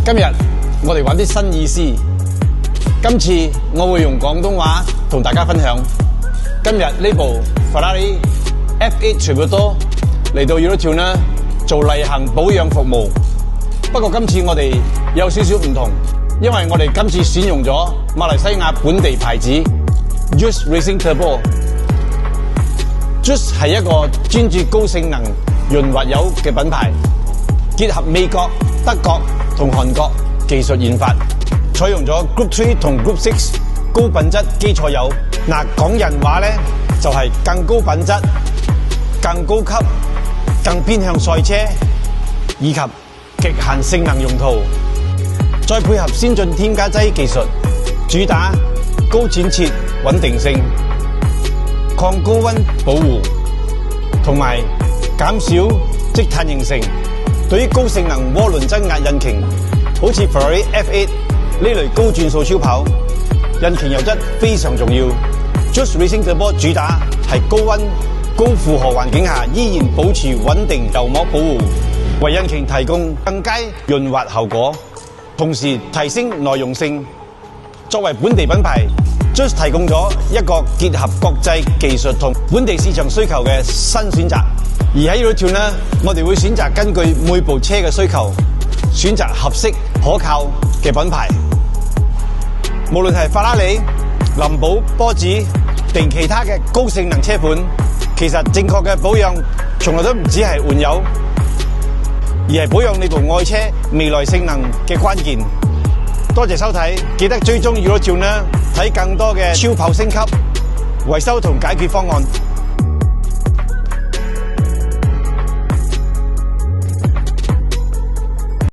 今日我哋玩啲新意思。今次我會用廣東話同大家分享。今日呢部 Ferrari F8 Tributo 嚟到 Eurotuner 做例行保養服務。不過今次我哋有少少唔同，因為我哋今次選用咗馬來西亞本地牌子 Joust Racing Turbo。Joust 係一個專注高性能潤滑油嘅品牌，結合美國、德國同韓國技術研發，採用咗 Group 3同 Group 6高品質基礎油。講人話呢，就係更高品質、更高級、更偏向賽車以及極限性能用途，再配合先進添加劑技術，主打高剪切穩定性、抗高溫保護同埋減少積碳形成。對於高性能渦輪增壓引擎，好似 Ferrari F8 呢類高轉數超跑，引擎油質非常重要。Joust Racing Turbo 主打係高溫高負荷環境下依然保持穩定油膜保護，為引擎提供更佳潤滑效果，同時提升耐用性。作為本地品牌，Joust提供咗一個結合國際技術同本地市場需求嘅新選擇。而喺 Eurotuner，我哋會選擇根據每部車嘅需求，選擇合適可靠嘅品牌。無論係法拉利、林寶、波子定其他嘅高性能車款，其實正確嘅保養從來都唔只係換油，而係保養你部愛車未來性能嘅關鍵。多謝收睇，記得追蹤 Eurotuner睇更多嘅超跑升級、維修同解決方案。